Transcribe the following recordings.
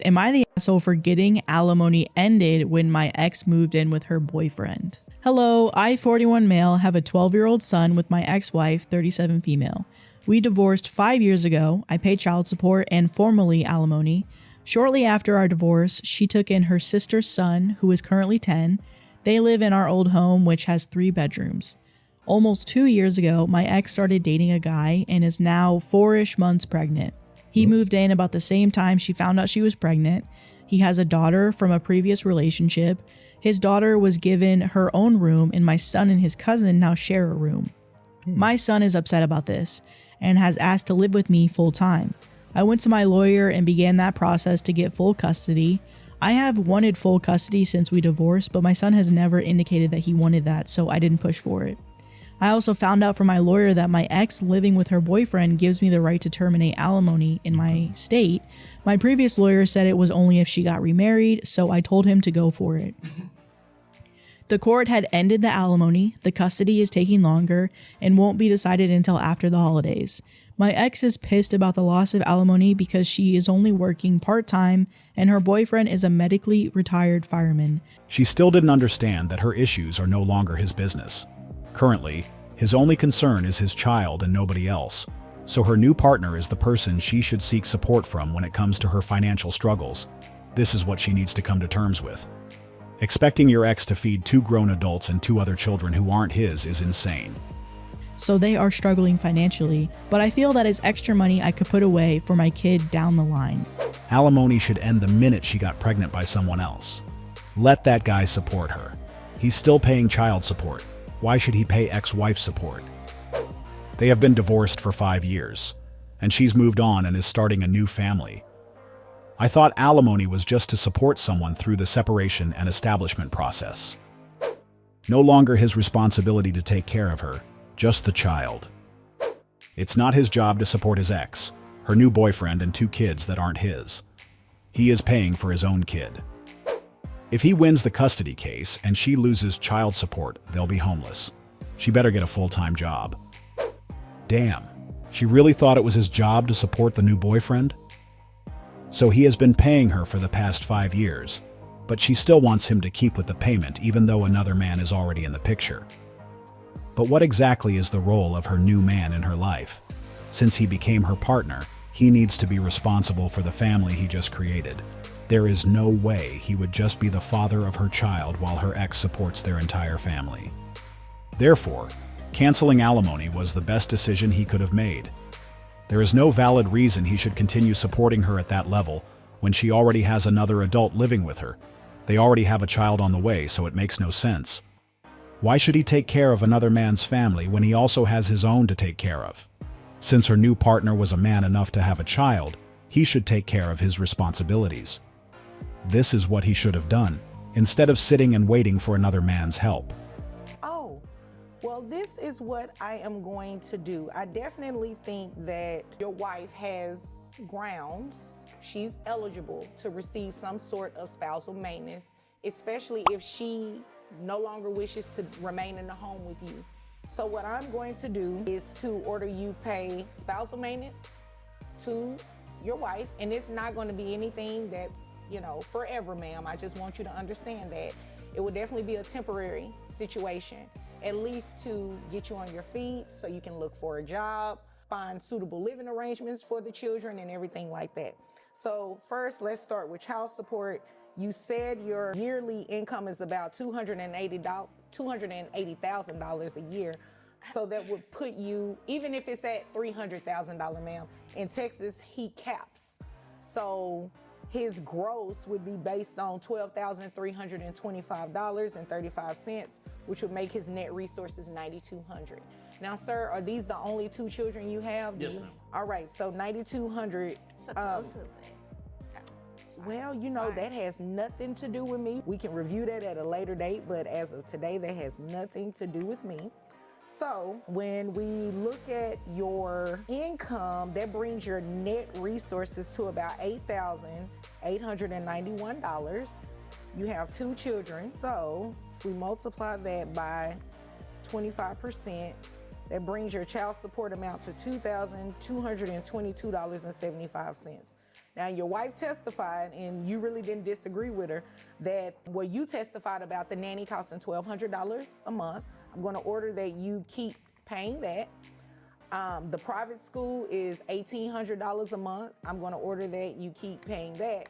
Am I the asshole for getting alimony ended when my ex moved in with her boyfriend? Hello, I, 41 male, have a 12-year-old son with my ex-wife, 37 female. We divorced 5 years ago. I pay child support and formally alimony. Shortly after our divorce, she took in her sister's son, who is currently 10. They live in our old home, which has 3 bedrooms. Almost 2 years ago, my ex started dating a guy and is now 4-ish months pregnant. He moved in about the same time she found out she was pregnant. He has a daughter from a previous relationship. His daughter was given her own room, and my son and his cousin now share a room. My son is upset about this and has asked to live with me full time. I went to my lawyer and began that process to get full custody. I have wanted full custody since we divorced, but my son has never indicated that he wanted that, so I didn't push for it. I also found out from my lawyer that my ex living with her boyfriend gives me the right to terminate alimony in my state. My previous lawyer said it was only if she got remarried, so I told him to go for it. The court had ended the alimony, the custody is taking longer, and won't be decided until after the holidays. My ex is pissed about the loss of alimony because she is only working part-time and her boyfriend is a medically retired fireman. She still didn't understand that her issues are no longer his business. Currently, his only concern is his child and nobody else, so her new partner is the person she should seek support from when it comes to her financial struggles. This is what she needs to come to terms with. Expecting your ex to feed 2 grown adults and 2 other children who aren't his is insane. So they are struggling financially, but I feel that is extra money I could put away for my kid down the line. Alimony should end the minute she got pregnant by someone else. Let that guy support her. He's still paying child support. Why should he pay ex-wife support? They have been divorced for 5 years, and she's moved on and is starting a new family. I thought alimony was just to support someone through the separation and establishment process. No longer his responsibility to take care of her, just the child. It's not his job to support his ex, her new boyfriend, and 2 kids that aren't his. He is paying for his own kid. If he wins the custody case and she loses child support, they'll be homeless. She better get a full-time job. Damn, she really thought it was his job to support the new boyfriend? So he has been paying her for the past 5 years, but she still wants him to keep with the payment even though another man is already in the picture. But what exactly is the role of her new man in her life? Since he became her partner, he needs to be responsible for the family he just created. There is no way he would just be the father of her child while her ex supports their entire family. Therefore, canceling alimony was the best decision he could have made. There is no valid reason he should continue supporting her at that level when she already has another adult living with her. They already have a child on the way, so it makes no sense. Why should he take care of another man's family when he also has his own to take care of? Since her new partner was a man enough to have a child, he should take care of his responsibilities. This is what he should have done, instead of sitting and waiting for another man's help. Oh, well, this is what I am going to do. I definitely think that your wife has grounds. She's eligible to receive some sort of spousal maintenance, especially if she no longer wishes to remain in the home with you. So what I'm going to do is to order you pay spousal maintenance to your wife, and it's not going to be anything that's, forever, ma'am. I just want you to understand that it will definitely be a temporary situation, at least to get you on your feet so you can look for a job, find suitable living arrangements for the children and everything like that. So first, let's start with child support. You said your yearly income is about $280,000 a year. So that would put you, even if it's at $300,000, ma'am, in Texas, he caps. So his gross would be based on $12,325.35, which would make his net resources $9,200. Now, sir, are these the only 2 children you have? Yes, ma'am. All right, so $9,200. Supposedly. Well, that has nothing to do with me. We can review that at a later date, but as of today, that has nothing to do with me. So when we look at your income, that brings your net resources to about $8,891. You have 2 children. So if we multiply that by 25%, that brings your child support amount to $2,222.75. Now, your wife testified, and you really didn't disagree with her, that what you testified about the nanny costing $1,200 a month. I'm going to order that you keep paying that. The private school is $1,800 a month. I'm going to order that you keep paying that.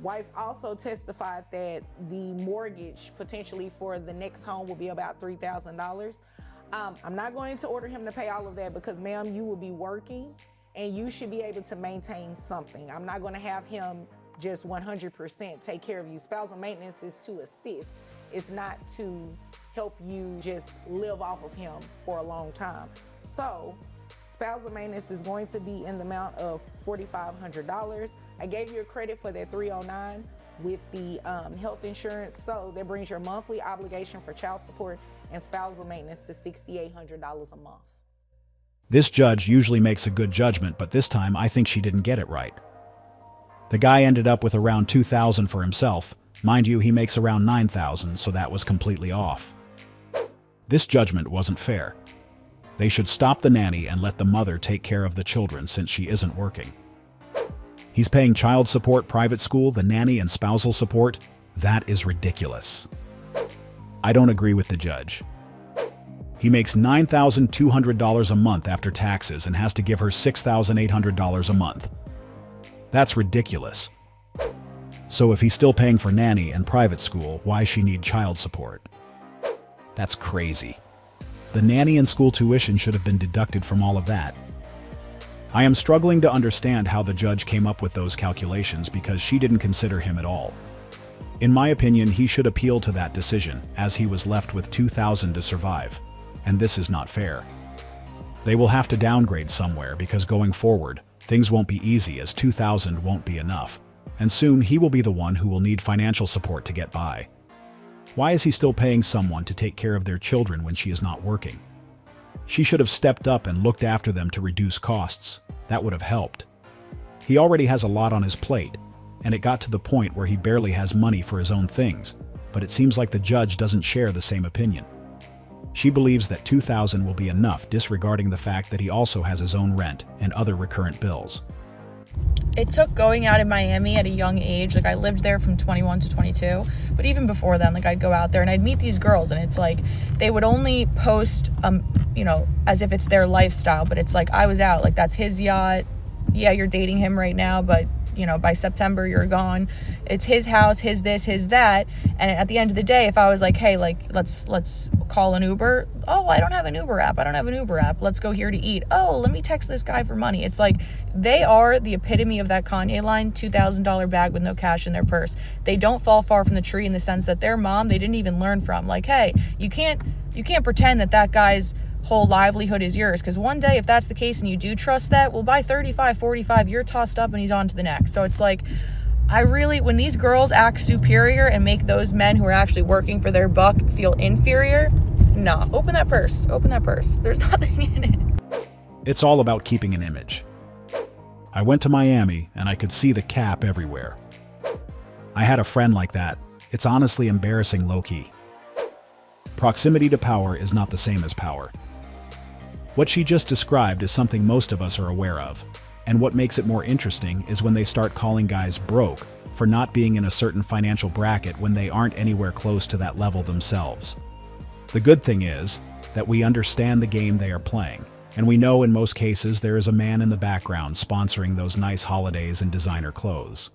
Wife also testified that the mortgage potentially for the next home will be about $3,000. I'm not going to order him to pay all of that because, ma'am, you will be working and you should be able to maintain something. I'm not going to have him just 100% take care of you. Spousal maintenance is to assist. It's not to help you just live off of him for a long time. So spousal maintenance is going to be in the amount of $4,500. I gave you a credit for that $309 with the health insurance. So that brings your monthly obligation for child support and spousal maintenance to $6,800 a month. This judge usually makes a good judgment, but this time I think she didn't get it right. The guy ended up with around $2,000 for himself. Mind you, he makes around $9,000, so that was completely off. This judgment wasn't fair. They should stop the nanny and let the mother take care of the children since she isn't working. He's paying child support, private school, the nanny, and spousal support. That is ridiculous. I don't agree with the judge. He makes $9,200 a month after taxes and has to give her $6,800 a month. That's ridiculous. So if he's still paying for nanny and private school, why she need child support? That's crazy. The nanny and school tuition should have been deducted from all of that. I am struggling to understand how the judge came up with those calculations because she didn't consider him at all. In my opinion, he should appeal to that decision, as he was left with $2,000 to survive. And this is not fair. They will have to downgrade somewhere because going forward, things won't be easy as $2,000 won't be enough. And soon he will be the one who will need financial support to get by. Why is he still paying someone to take care of their children when she is not working? She should have stepped up and looked after them to reduce costs. That would have helped. He already has a lot on his plate, and it got to the point where he barely has money for his own things, but it seems like the judge doesn't share the same opinion. She believes that $2,000 will be enough, disregarding the fact that he also has his own rent and other recurrent bills. It took going out in Miami at a young age. Like, I lived there from 21 to 22, but even before then, like, I'd go out there and I'd meet these girls, and it's like they would only post as if it's their lifestyle, but it's like, I was out, like, that's his yacht. Yeah, you're dating him right now, but by September you're gone. It's his house, his this, his that. And at the end of the day, if I was like, hey, like, let's call an Uber. Oh, I don't have an Uber app. Let's go here to eat. Oh, let me text this guy for money. It's like they are the epitome of that Kanye line, $2,000 bag with no cash in their purse. They don't fall far from the tree in the sense that their mom, they didn't even learn from. Like, hey, you can't pretend that guy's whole livelihood is yours, because one day, if that's the case and you do trust that, well, by 35, 45, you're tossed up and he's on to the next. So it's like, when these girls act superior and make those men who are actually working for their buck feel inferior, nah, open that purse. There's nothing in it. It's all about keeping an image. I went to Miami and I could see the cap everywhere. I had a friend like that. It's honestly embarrassing low-key. Proximity to power is not the same as power. What she just described is something most of us are aware of, and what makes it more interesting is when they start calling guys broke for not being in a certain financial bracket when they aren't anywhere close to that level themselves. The good thing is that we understand the game they are playing, and we know in most cases there is a man in the background sponsoring those nice holidays and designer clothes.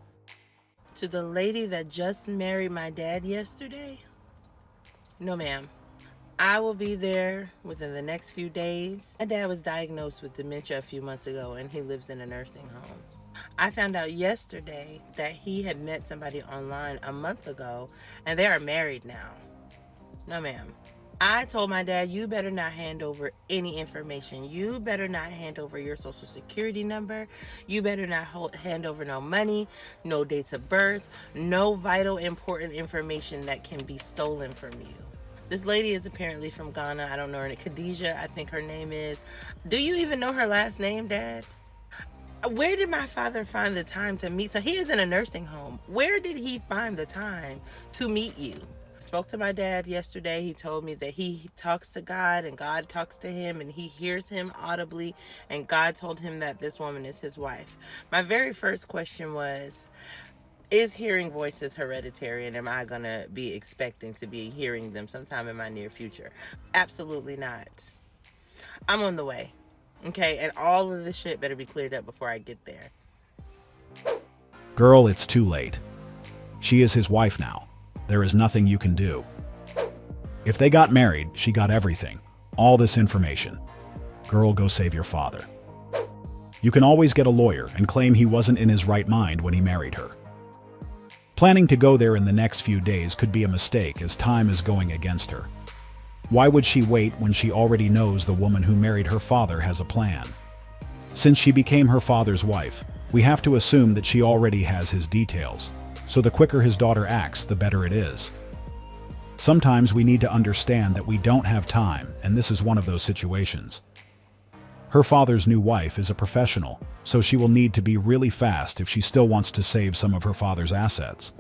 To the lady that just married my dad yesterday? No, ma'am. I will be there within the next few days. My dad was diagnosed with dementia a few months ago, and he lives in a nursing home. I found out yesterday that he had met somebody online a month ago, and they are married now. No, ma'am. I told my dad, you better not hand over any information. You better not hand over your social security number. You better not hand over no money, no dates of birth, no vital important information that can be stolen from you. This lady is apparently from Ghana. I don't know her. Khadijah, I think her name is. Do you even know her last name, Dad? Where did my father find the time to meet? So he is in a nursing home. Where did he find the time to meet you? spoke to my dad yesterday. He told me that he talks to God and God talks to him and he hears him audibly, and God told him that this woman is his wife. My very first question was, is hearing voices hereditary, and am I going to be expecting to be hearing them sometime in my near future? Absolutely not. I'm on the way. Okay, and all of this shit better be cleared up before I get there. Girl, it's too late. She is his wife now. There is nothing you can do. If they got married, she got everything. All this information. Girl, go save your father. You can always get a lawyer and claim he wasn't in his right mind when he married her. Planning to go there in the next few days could be a mistake as time is going against her. Why would she wait when she already knows the woman who married her father has a plan? Since she became her father's wife, we have to assume that she already has his details. So the quicker his daughter acts, the better it is. Sometimes we need to understand that we don't have time, and this is one of those situations. Her father's new wife is a professional, so she will need to be really fast if she still wants to save some of her father's assets.